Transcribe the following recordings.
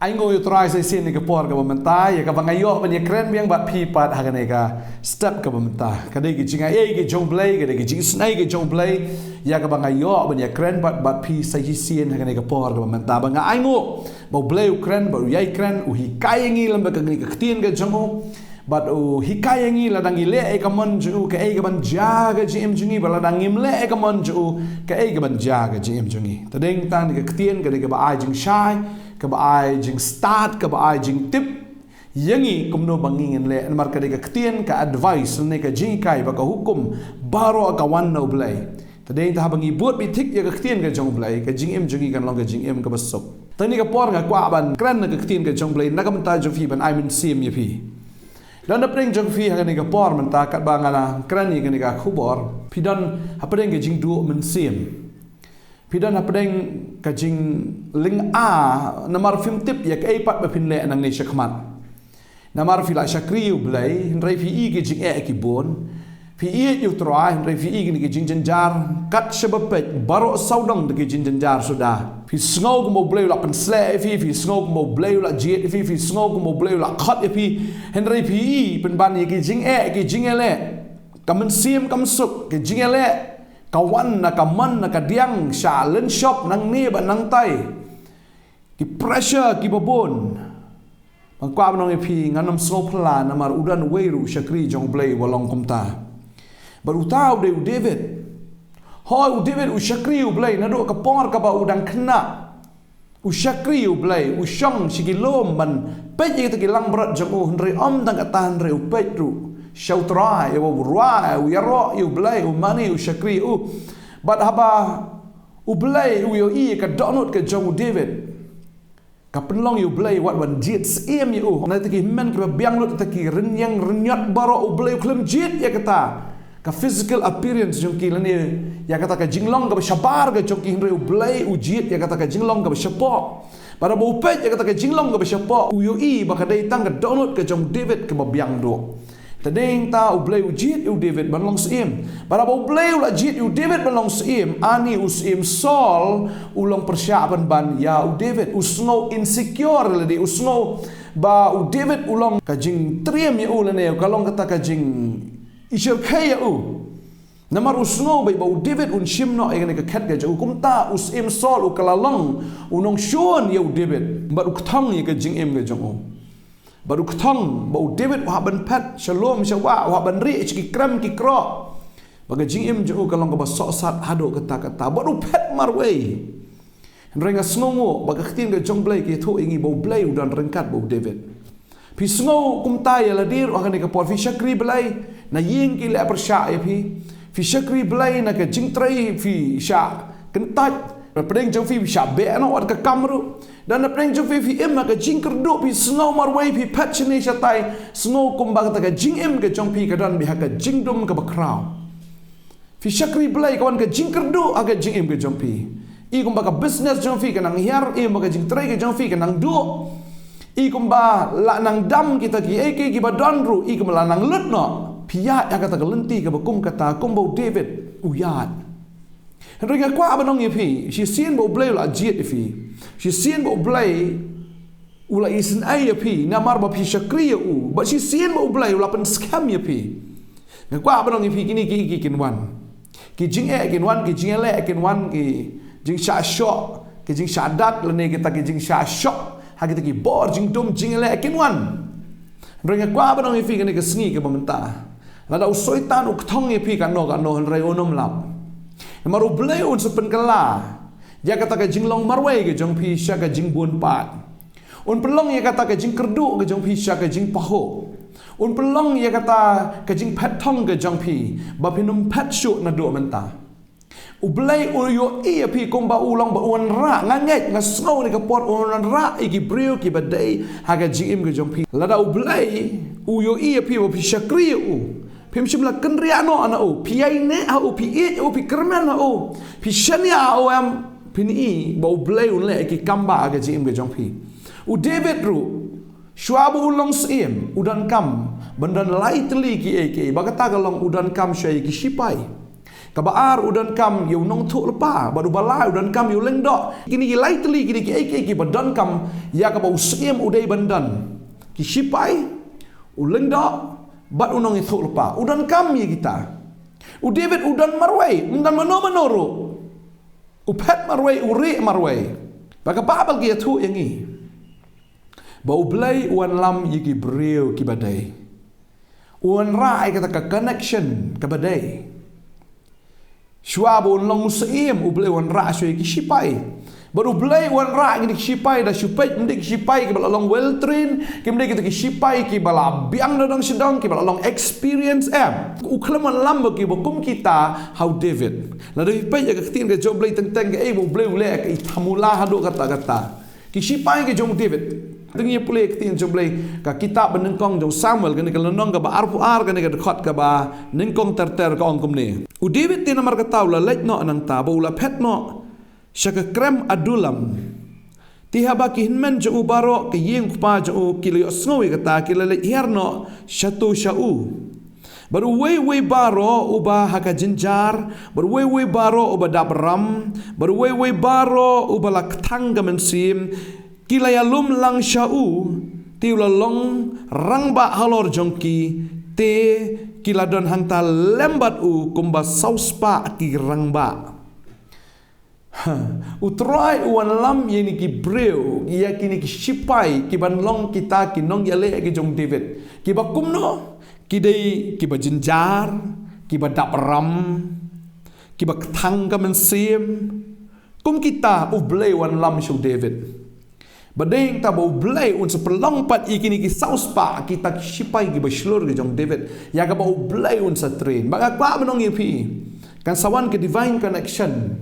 Aingo yu try sai sin ni ka por ka bamanta ya ka bangayo ban ya kren biang bat pi pat ha ka ka step ka bamanta ka dei ki jinga ki jong blai ka dei ki jing snai ki jong blai ya ka bangayo ban ya kren bat pi sai sin ha ka por ka bamanta banga aingo ba blai kren ba yai kren u hi kai ngi lam ba ka ni ka tien ka jong but hi kai ngi la dang ile ka mon ju ka ka ban ja ka jim jungi ba la dang im le ka mon ju ka ka ban ja ka jim jungi ta ding tan ka tien ka ba ai jing shai ka ba ai jing start ka ba ai jing tip yangi kumno bangingin le mar ka ka tien ka advice ne ka jing kai ba ka hukum baro ka wan no blai tadeng ta bangi buat bi thik ya ka tien ka jong blai ka jing em jungi kan long ka jing em ka basok tani ka por nga kwa ban kran na ka tien ka jong blai na ka manta jong fi ban ai min sim ya pi dan na preng jong fi ha ka por man ta kat ba ngala kran ni ka khubor pi dan ha preng ka jing du min sim Pidan apdeng kajing ling a namar film tip ya kai pat ba pinle nang ni shakmat namar fila shakri u blai rai fi i ke jing ki bon fi i yu trai rai fi i ke jing janjar kat sebapet baro saudang de jing janjar sudah fi sngo mo blai la pen sle fi sngo mo blai la jet fi sngo mo blai la khat fi rai fi i pen ban ki jing ele kamen sim kam suk ke jing ele kawan na kaman na kadiang sha len shop nang ni ba nang tai ki pressure ki babon bang kwa nong epi nganam so pla na mar udan weiru shakri jong blai walong kumta baru tau de David hoi David u shakri u blai na do ka por ka ba udang kena u shakri u blai u shong shigilom man pe ye ta ki lang brat jong u hnre om dang atan re u pe ru Shautrai, Rai, Yaro, you blay, money, you shakri, but haba, blay, you eat a donut, get John David. Kapenlong you blay, what one jits, aim you, Nataki men can be young look at the Rinyang, Rinyat Baro, blay, Clem jit, Yakata. Ka physical appearance, Junki, Yakata, Jinglong of Shabar, Joki, blay, Ujit, Yakata, Jinglong of Shapo. But about pet, Yakata, Jinglong of Shapo, you eat, Bakade, Tanga, donut, get John David, come up young do. Tadeng ta ublay ujit u David ban long sim. Para ublay u jit u David ban long sim. Ani usim Saul ulong persiapan ban ya u David usno insecure ladi usno ba u David ulong kajing triam ya u lane kalong kata kajing isir kaya u. Namar usno ba u David un shimno ay ka kat ga u kumta usim Saul u kalalong unong shon ya u David ba u ktang ya kajing em ga jong baru ketong bau David wah ban pat shalom syawa wah ban ri ki kram ki kro baga jing im ju kalong ka basok sat hado kata baru pat marway renga snongo baga khtin ga jong blai ki tho ingi bau blai udan rengkat bau David pi sngo kumta ya ladir wah ka por fi shakri blai na ying ki le persha ya fi shakri blai na ka jing trai fi sha kentat Perdeng jong fi sha be no wat ka kamru dan perdeng jong fi em ka jing kerdu pi snow marway pi patchni shatai snow kumba ka jing em ka jong pi ka dan bi ka jing dum ka bakraw fi shakri blai kawan ka jing kerdu aga jing em ka jong pi i kumba ka business jong fi ka nang hiar em ka jing trai ka jong fi ka nang du i kumba la nang dam kita ki ki ba don ru i kumba la nang lut no pi ya ka ta ka lenti ka bakum kata kumbo David uyat Henry kwa abanong yepi, she seen bo blay la jet yepi. She seen bo blay ula isin ay yepi, namar ba pi shakri u, but she seen bo blay ula pen scam yepi. Kwa abanong yepi kini ki kinwan. Ki jing kinwan, ki jing ele kinwan, ki jing sha shot, ki jing sha dat lene kita ki jing sha shot, ha kita ki bor jing dum jing ele kinwan. Henry kwa abanong yepi kini ke sngi ke bamenta. Lada usoitan uktong yepi kan no henry onom lap. Maru blay un sepen kala ya kata ka jinglong marway ke jong pi sha ka jing bun pat un pelong ya kata ka jing kerdu ke jong pi sha ka jing paho un pelong ya kata ka jing phat thong ke jong pi ba pinum phat shu na do menta u blay u yo e pi kom ba ulong ba un ra nganget nga snow ni ka pot un ra iki brio ki badai ha ka jing im ke jong pi lada u blay u yo e pi ba pi shakri u Pim shimla kenriano ana o piai ne ha o pi e o pi kermen na o pi shania o am pini ba blay un le ki kamba ga jim ga jong pi u David ru shwabu ulong sim udan kam bandan lai teli ki ba kata galong udan kam shai ki shipai Kabaar udan kam yu nong thu lepa, baru balai udan kam yu leng dok. Kini ki lai teli kini ki badan kam ya ka bau siem udai bandan. Ki sipai uleng dok bat unong thu lepa. Udan kam ya kita. David udan marwai, udan menoro. Upet marwai uri marwai. Baka babal ki thu yang ni. Bau belai uan lam yiki beriu ki badai. Uan rai kata ka connection ke badai. Shua bo long seim u belai uan rai so yiki sipai. Baru belai uan rai ki sipai da supai mendik sipai ki bala long well train, ki mendik ki sipai ki bala biang dong sedang ki bala long experience U kelaman lam ki bokum kita how David. La David pai ya ka tin ke job belai teng ke bo belai ule ka ithamula hadu kata-kata. Ki sipai ki jong David. Dengi pulih ketin jomblay ka kitab benengkong jong Samuel kene ka lenong ka ba arpuar kene ka dekat ka ba nengkong terter ka ongkom ni. U David tina mar ka taw la lek no nang ta bo la pet no syaka krem adulam. Tiha ba ki hinmen jo baro ke yeng pa jo kilo sngowi kata kila lek herno syatu syau. Baru wei baro uba haka jinjar, baru wei baro uba dabram, baru wei baro uba lak tangga mensim. Kila ya lum lang syau tiula long rangba halor jongki te kila don hangta lembat kumba sauspa ki rangba. Utrai uan lam yeni ki breu ya kini ki sipai ki ban long kita ki nong yale ki jong David ki ba kumno ki dei ki ba jinjar ki ba dapram ki ba tangga mensim kum kita ublei uan lam syau David. Badeng ta bau belai un sepelong pat ikini ki sauspa kita sipai ki baslur ki jong David ya ka bau belai un sa train baga kwa benong ipi kan sawan ke divine connection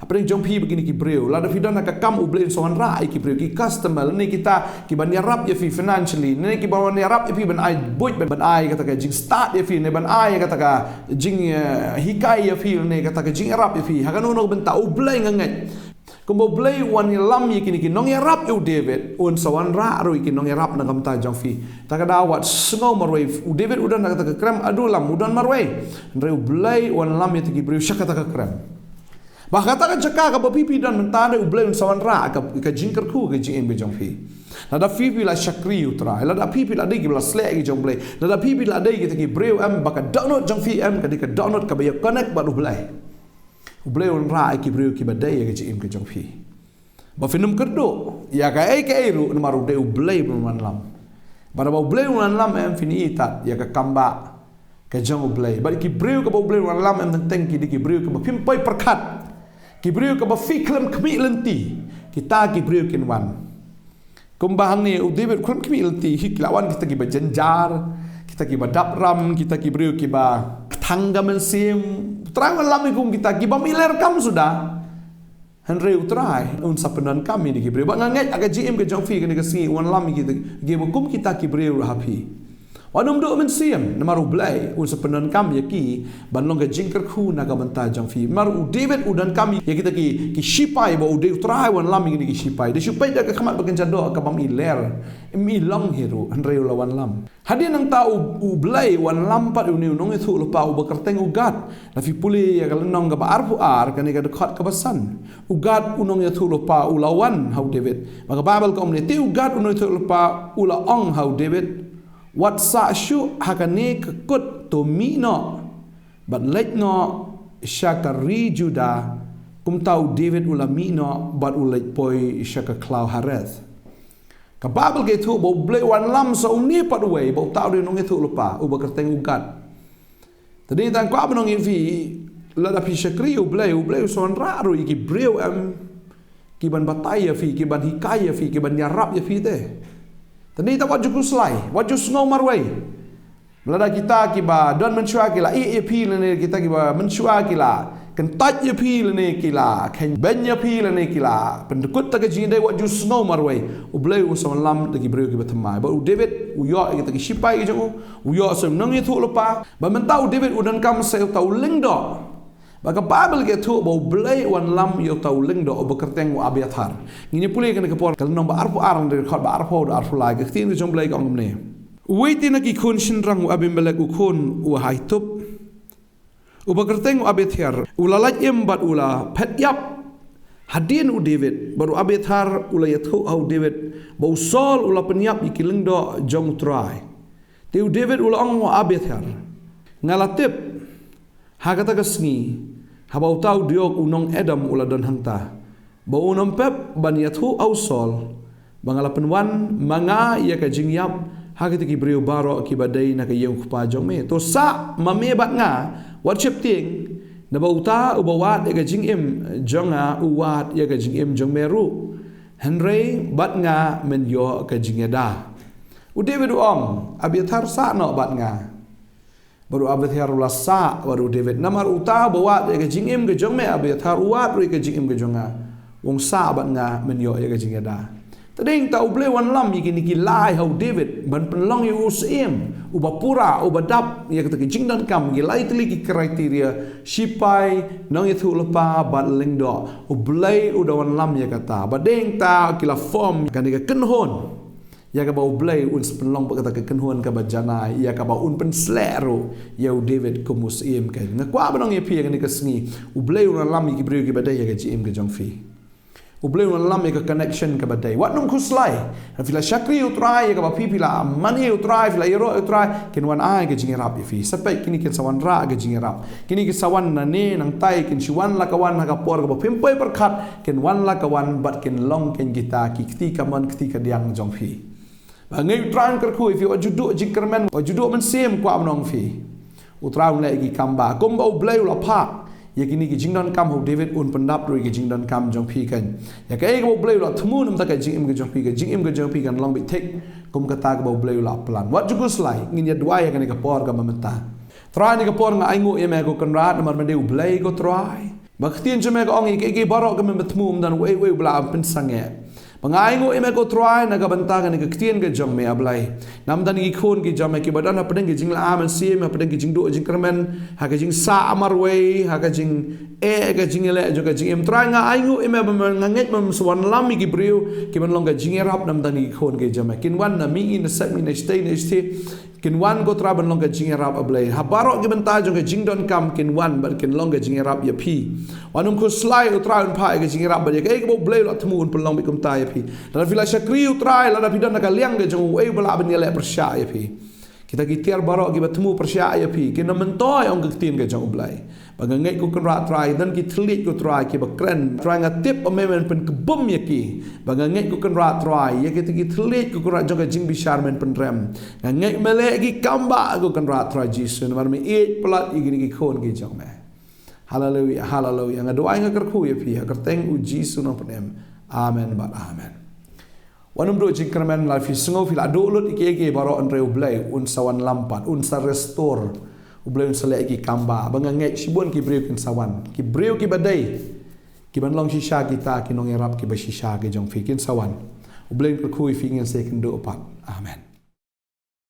apa yang jong pi begini ki breu la da fidon ka kam ublei sawan ra ki breu ki customer ni kita ki ban yarap ya fi financially ni ki ban yarap ya fi ban ai boy ban ai kata ka jing start ya fi ne ban ai kata ka jing hikai ya fi ne kata ka jing yarap ya fi ha kan no ben ta ublei ngangat kumbo blay wan lam yikini ki nong yarap u David un sawan ra ro ki nong yarap na kam ta jong fi ta ka dawat sngo marway u David udan na ka krem adulam udan marway re blay wan lam yiki bri shaka ta ka krem ba kata ka jaka ka pipi dan mentade u blay un sawan ra ka jingker ku ka jing be jong fi la da pipi la shakri utra la da pipi la dei ki la slek ki jong blay la da pipi la dei ki bri am ba ka download jong fi am ka download ka ba connect ba blay Ublay on ra ki brio ki badai ya ke im ke jong fi. Ba finum kerdo ya ka ai ke eru maru de ublay man lam. Bara ba ublay man lam em fini itat ya ka kamba ke jong ublay. Ba ki brio ka ba ublay man lam em teng ki ki brio ka ba pimpai perkat. Ki brio ka ba fiklam kmi lenti. Kita ki brio kin wan. Kumbahang ni u David klam kmi lenti hiklawan kita ki ba janjar, kita ki ba dapram, kita ki brio ki ba tangga mensim terang lam ikum kita ki bamiler kam sudah henry utrai un sapenan kami di kibre ba nganget aga gm ke jong fi ke si wan lam kita ge bukum kita kibre happy wanum do men siam namaru blai un sapenan kam ya ki ban long ke jingker khu na ka banta jong fi maru David udan kami ya kita ki sipai ba ude utrai wan lam ki sipai de sipai da ka khamat bagen jado ka bamiler mi long hero henry lawan lam hadin nang tau ublay wan lampat uni nong itu lupa ubakerteng ugat lafi puli ya kalau nong gaba arpu ar kan ga dekat ke basan ugat unong itu lupa ulawan how David maka babel community ugat unong itu lupa ula ong how David wat sa shu hakane kekut to mino but let no syakari juda kum tau David ula mino but ulet poi syaka klau hareth kababel ke tu bau blay wan lam sa uni pat way bau tau di nong itu lupa uba kerteng ugat tadi tan kwa benong ivi la da pisakri u blay son raru iki breu am ki ban bataya fi ki ban hikaya fi ki ban yarap ya fi te tadi ta waju kuslai waju sngo marway lada kita ki ba don menshua ki la e pi ne kita ki ba menshua ki la kan taj ya pi ne ki la kan ben ya pi ne ki la pendekut ta ke jinde waju sngo marway u blay u son lam ta ki breu ki batamai ba u David u yo kita ki sipai ki jo u yo sem nang itu lupa ba mentau David udan kam se tau lingdo Baka Bible ke tu bau belai wan lam yo tau ling do bekerteng wa abiathar. Ngini pulih kan ke por kal nomba arpu arang dari khot ba arpu do arpu lai ke tin jom belai kong ne. Wait na ki kun shin rang wa Abimelek u kun wa haitup. Uba kerteng Abiathar ulalaj bat ula pet yap hadin David baru Abiathar ula yathu au David bau Saul ula penyap ikiling do jong try. Tiu David ula ong Abiathar ngalatip hakata kasngi habau tau diok unong Edom ula don hangta. Bau unong pep ban yathu au Saul bangalapan wan manga ia ka jingyap hakita ki brio baro ki badai na kayong kupajong me. To sa mame bat nga worship ting na bauta ubawat ya ka jingim jonga uwat ya ka jingim jong meru. Henry bat nga menyo ka jingeda. U David om Abiathar sa no bat nga. Baru Abiathar ula sa baru David namar uta bawat ya ka jingim ka jong me Abiathar uwat ru ka jingim ka jonga. Wong sa bat nga menyo ya ka jingeda. Tading ta uble wan lam yiki lai hau David ban penlong yu usim uba pura uba dap ya kata kijing dan kam gilai teli ki kriteria sipai nong itu lepa bat lengdo ublei uda wan lam ya kata badeng ta kila form kan ka kenhon ya ka ba ublei un penlong kata ka kenhon ka bajana ya ka ba un pen slero ya David ko musim ka ngakwa banong ya pi kan ka sngi ublei un lam yiki brio ki badai ya ka jim ka jongfi. Ublei lam ka connection ka badai. Wat nung kuslai. Fila syakri utrai ka ba pipila mani utrai fila iro utrai kin wan ai ka jingirap ifi. Sampai kini kin sawan ra ka jingirap. Kini ki sawan na ne nang tai kin siwan la kawan ka por ka ba pimpai perkat kin wan la kawan bat kin long kin kita ki kti ka man kti ka diang jong fi. Ba ngai utrai ker ku ifi wajudu jingkermen wajudu men sim kwa nong fi. Utrai un lai ki kamba. Komba ublei ula pak. Ya kini ki jingdon kam ho David un pendap ru ki jingdon kam jong pi kan ya kai ko blei la thmu nam ta ka jingim ka jong pi ka jingim ka jong pi kan long bi tek kum kata ka blei la plan wat jugus lai ngin ya dua ya kan ka por ka mamata try ni ka por nga aingu e me ko kan rat mar mende blei ko try bakhtien jeme ka ong ki barok ka me thmu dan we bla pen sange Pangaingo ime ko try nagabantagan ni kaktian ka jong me ablay. Namdan ki khon ki jong me ki badan hapadeng ki jing la aman sim hapadeng ki jing do jing kermen ha ka jing sa amarway ha ka jing ka jing ele jo ka jing em try nga aingo ime nganget mam swan lam ki brio ki man long ka jing rap namdan ki khon ki jong me kin wan na mi in set mi na stay kin wan ko tra ban long ka jing rap ablay ha barok ki banta jong ka jing don kam kin wan but kin long ka jing rap ya pi wanum ko slide utra un pa ka jing rap ba ka ko blay la tmu un pelong bi kum ta pi dan vila syakri utrai la pidan ka liang ge jong we bala ben le persya ya pi kita gitiar barok ki batmu persya ya pi kin mentoy ong gtin ge jong blai bangangai ko kan rat try dan ki tlit ko try ki bakren try ngatip amemen pen kebum ya ki bangangai ko kan rat try ya kita ki tlit ko rat jong jing bishar men pen rem ngai mele ki kamba ko kan rat try Jesus mar me it plat igini ki khon ki jong me haleluya haleluya ngadoai ngakerku ya pi akerteng uji suno penem amen ba amen wanum do jingkermen la fi sengo fil adulut iki baro andre ublai un sawan lampat un sa restore ublai un sale iki kamba bangangai sibun ki breu kin sawan ki breu ki badai ki ban long shisha kita ki nong erap ki bashisha ki jong fi kin sawan ublai ko kui fi ngin se kin do pat amen.